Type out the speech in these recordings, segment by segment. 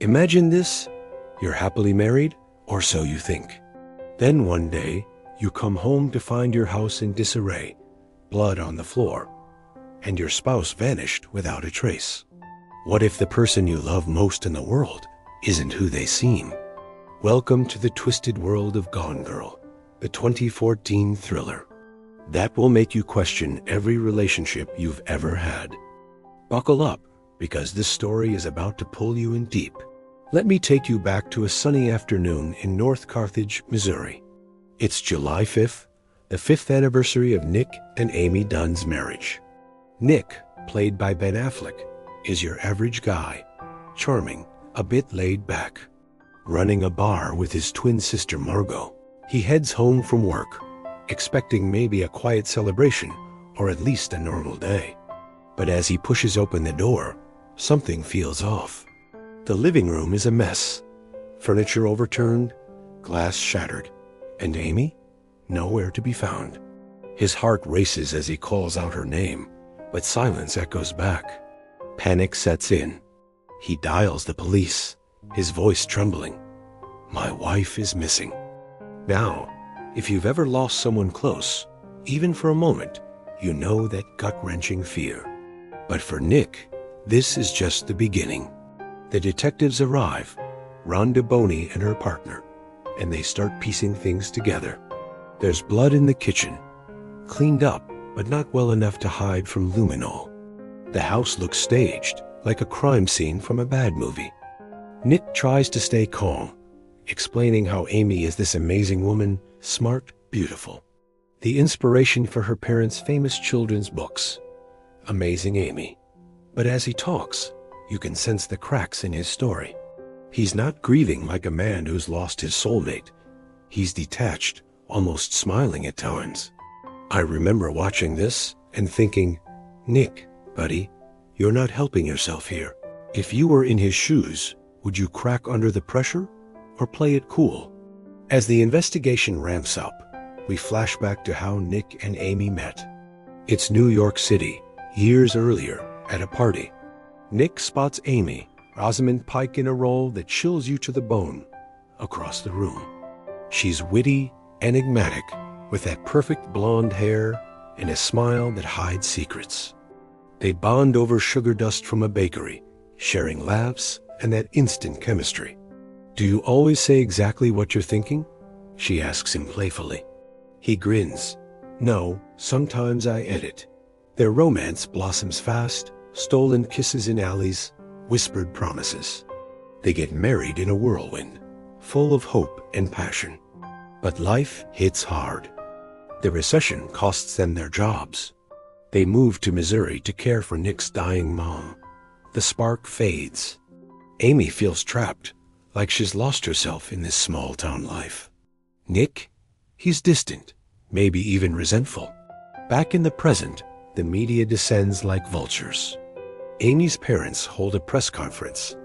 Imagine this: you're happily married, or so you think. Then one day, you come home to find your house in disarray, blood on the floor, and your spouse vanished without a trace. What if the person you love most in the world isn't who they seem? Welcome to the twisted world of Gone Girl, the 2014 thriller. That will make you question every relationship you've ever had. Buckle up, because this story is about to pull you in deep. Let me take you back to a sunny afternoon in North Carthage, Missouri. It's July 5th, the 5th anniversary of Nick and Amy Dunne's marriage. Nick, played by Ben Affleck, is your average guy, charming, a bit laid back. Running a bar with his twin sister Margot, he heads home from work, expecting maybe a quiet celebration or at least a normal day. But as he pushes open the door, something feels off. The living room is a mess, furniture overturned, glass shattered, and Amy? Nowhere to be found. His heart races as he calls out her name, but silence echoes back. Panic sets in. He dials the police, his voice trembling. My wife is missing. Now, if you've ever lost someone close, even for a moment, you know that gut-wrenching fear. But for Nick, this is just the beginning. The detectives arrive, Rhonda Boney and her partner, and they start piecing things together. There's blood in the kitchen, cleaned up, but not well enough to hide from luminol. The house looks staged, like a crime scene from a bad movie. Nick tries to stay calm, explaining how Amy is this amazing woman, smart, beautiful. The inspiration for her parents' famous children's books. Amazing Amy. But as he talks, you can sense the cracks in his story. He's not grieving like a man who's lost his soulmate. He's detached, almost smiling at times. I remember watching this and thinking, Nick, buddy, you're not helping yourself here. If you were in his shoes, would you crack under the pressure or play it cool? As the investigation ramps up, we flash back to how Nick and Amy met. It's New York City, years earlier, at a party. Nick spots Amy, Rosamund Pike, in a role that chills you to the bone, across the room. She's witty, enigmatic, with that perfect blonde hair and a smile that hides secrets. They bond over sugar dust from a bakery, sharing laughs and that instant chemistry. Do you always say exactly what you're thinking? She asks him playfully. He grins. No, sometimes I edit. Their romance blossoms fast, stolen kisses in alleys, whispered promises. They get married in a whirlwind, full of hope and passion. But life hits hard. The recession costs them their jobs. They move to Missouri to care for Nick's dying mom. The spark fades. Amy feels trapped, like she's lost herself in this small-town life. Nick? He's distant, maybe even resentful. Back in the present, the media descends like vultures. Amy's parents hold a press conference,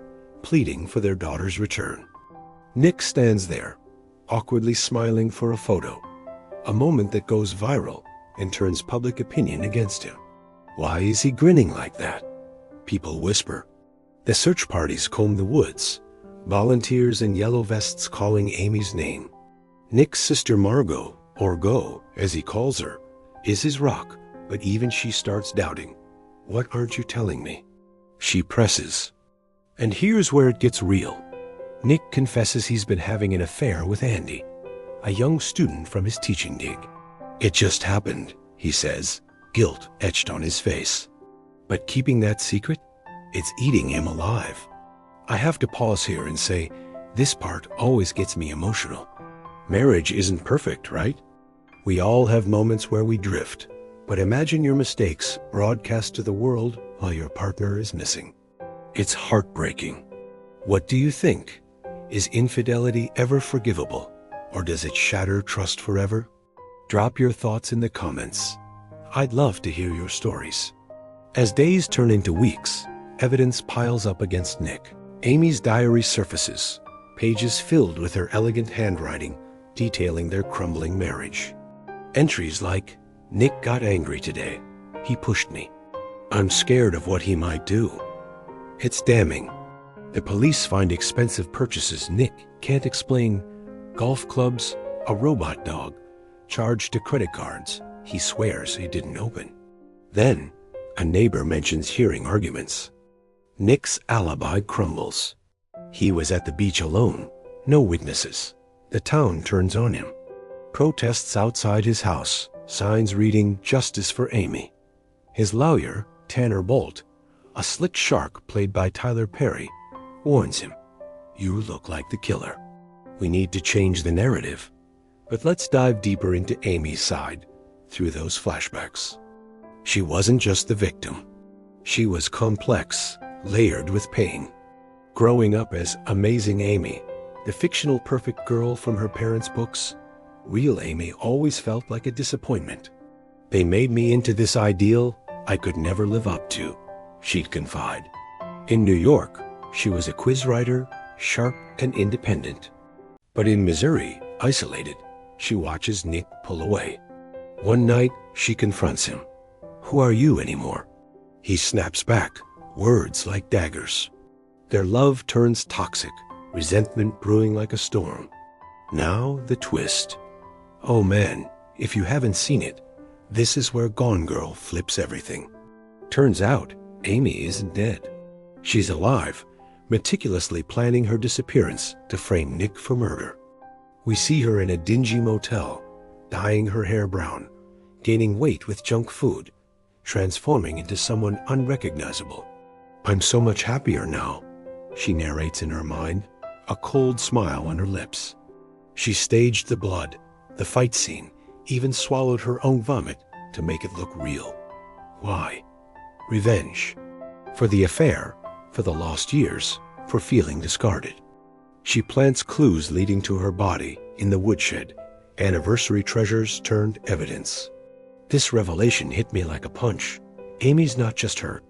pleading for their daughter's return. Nick stands there, awkwardly smiling for a photo, a moment that goes viral and turns public opinion against him. Why is he grinning like that? People whisper. The search parties comb the woods, volunteers in yellow vests calling Amy's name. Nick's sister Margot, or Go, as he calls her, is his rock, but even she starts doubting. What aren't you telling me? She presses. And here's where it gets real. Nick confesses he's been having an affair with Andy, a young student from his teaching gig. It just happened, he says, guilt etched on his face. But keeping that secret, it's eating him alive. I have to pause here and say, this part always gets me emotional. Marriage isn't perfect, right? We all have moments where we drift. But imagine your mistakes broadcast to the world while your partner is missing. It's heartbreaking. What do you think? Is infidelity ever forgivable, or does it shatter trust forever? Drop your thoughts in the comments. I'd love to hear your stories. As days turn into weeks, evidence piles up against Nick. Amy's diary surfaces, pages filled with her elegant handwriting detailing their crumbling marriage. Entries like, Nick got angry today. He pushed me. I'm scared of what he might do. It's damning. The police find expensive purchases Nick can't explain: golf clubs, a robot dog, charged to credit cards he swears he didn't open. Then, a neighbor mentions hearing arguments. Nick's alibi crumbles. He was at the beach alone, no witnesses. The town turns on him. Protests outside his house, signs reading "Justice for Amy." His lawyer, Tanner Bolt, a slick shark played by Tyler Perry, warns him, "You look like the killer. We need to change the narrative." But let's dive deeper into Amy's side through those flashbacks. She wasn't just the victim. She was complex, layered with pain. Growing up as Amazing Amy, the fictional perfect girl from her parents' books, real Amy always felt like a disappointment. "They made me into this ideal I could never live up to," she'd confide. In New York, she was a quiz writer, sharp and independent. But in Missouri, isolated, she watches Nick pull away. One night, she confronts him. "Who are you anymore?" He snaps back, words like daggers. Their love turns toxic, resentment brewing like a storm. Now the twist. Oh man, if you haven't seen it, this is where Gone Girl flips everything. Turns out, Amy isn't dead. She's alive, meticulously planning her disappearance to frame Nick for murder. We see her in a dingy motel, dyeing her hair brown, gaining weight with junk food, transforming into someone unrecognizable. "I'm so much happier now," she narrates in her mind, a cold smile on her lips. She staged the blood, the fight scene, even swallowed her own vomit to make it look real. Why? Revenge. For the affair, for the lost years, for feeling discarded. She plants clues leading to her body in the woodshed, anniversary treasures turned evidence. This revelation hit me like a punch. Amy's not just hurt.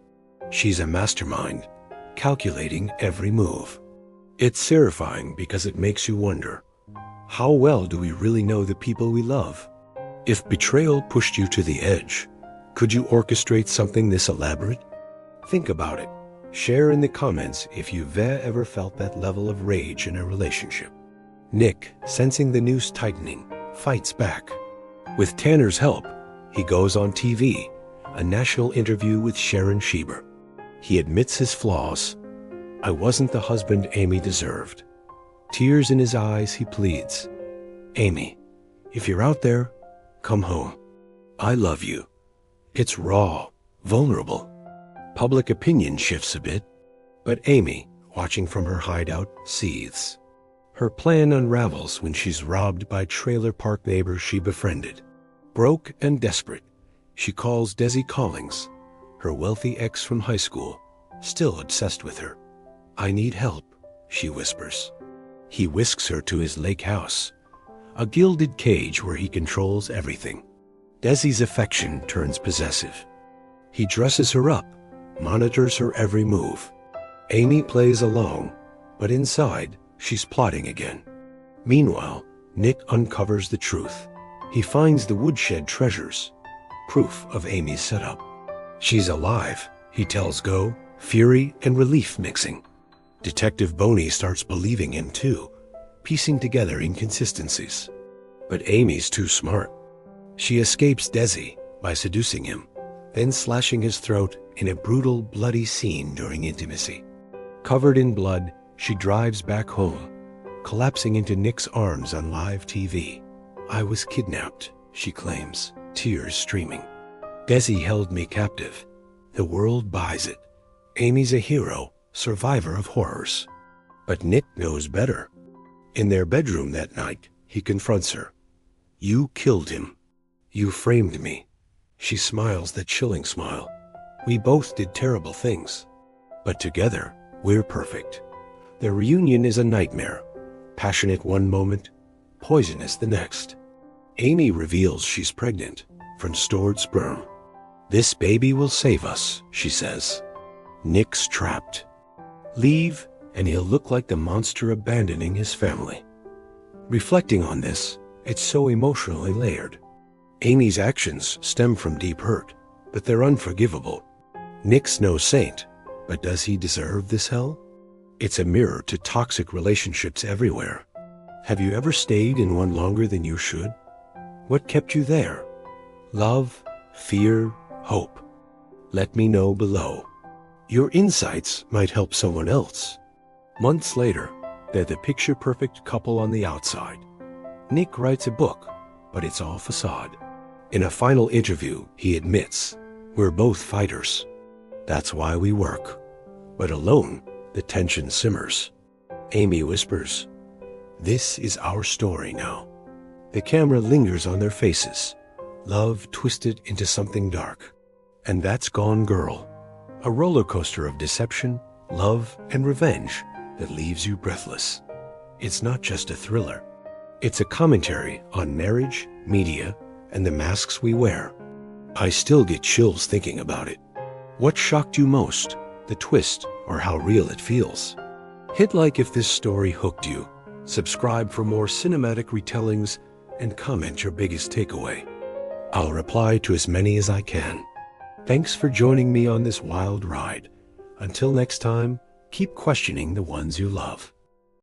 She's a mastermind, calculating every move. It's terrifying because it makes you wonder, how well do we really know the people we love? If betrayal pushed you to the edge, could you orchestrate something this elaborate? Think about it. Share in the comments if you've ever felt that level of rage in a relationship. Nick, sensing the noose tightening, fights back. With Tanner's help, he goes on TV, a national interview with Sharon Schieber. He admits his flaws. "I wasn't the husband Amy deserved." Tears in his eyes, he pleads, "Amy, if you're out there, come home. I love you." It's raw, vulnerable. Public opinion shifts a bit, but Amy, watching from her hideout, seethes. Her plan unravels when she's robbed by trailer park neighbors she befriended. Broke and desperate, she calls Desi Collings, her wealthy ex from high school, still obsessed with her. "I need help," she whispers. He whisks her to his lake house, a gilded cage where he controls everything. Desi's affection turns possessive. He dresses her up, monitors her every move. Amy plays along, but inside, she's plotting again. Meanwhile, Nick uncovers the truth. He finds the woodshed treasures, proof of Amy's setup. She's alive, he tells Go, fury and relief mixing. Detective Boney starts believing him too, piecing together inconsistencies. But Amy's too smart. She escapes Desi by seducing him, then slashing his throat in a brutal, bloody scene during intimacy. Covered in blood, she drives back home, collapsing into Nick's arms on live TV. "I was kidnapped," she claims, tears streaming. "Desi held me captive. The world buys it. Amy's a hero, survivor of horrors." But Nick knows better. In their bedroom that night, he confronts her. "You killed him. You framed me." She smiles that chilling smile. "We both did terrible things. But together, we're perfect." Their reunion is a nightmare. Passionate one moment, poisonous the next. Amy reveals she's pregnant from stored sperm. "This baby will save us," she says. Nick's trapped. Leave, and he'll look like the monster abandoning his family. Reflecting on this, it's so emotionally layered. Amy's actions stem from deep hurt, but they're unforgivable. Nick's no saint, but does he deserve this hell? It's a mirror to toxic relationships everywhere. Have you ever stayed in one longer than you should? What kept you there? Love, fear, hope? Let me know below. Your insights might help someone else. Months later, they're the picture-perfect couple on the outside. Nick writes a book, but it's all facade. In a final interview, he admits, "We're both fighters. That's why we work." But alone, the tension simmers. Amy whispers, "This is our story now." The camera lingers on their faces, love twisted into something dark. And that's Gone Girl, a roller coaster of deception, love, and revenge that leaves you breathless. It's not just a thriller. It's a commentary on marriage, media, and the masks we wear. I still get chills thinking about it. What shocked you most, the twist or how real it feels? Hit like if this story hooked you. Subscribe for more cinematic retellings and comment your biggest takeaway. I'll reply to as many as I can. Thanks for joining me on this wild ride. Until next time, keep questioning the ones you love.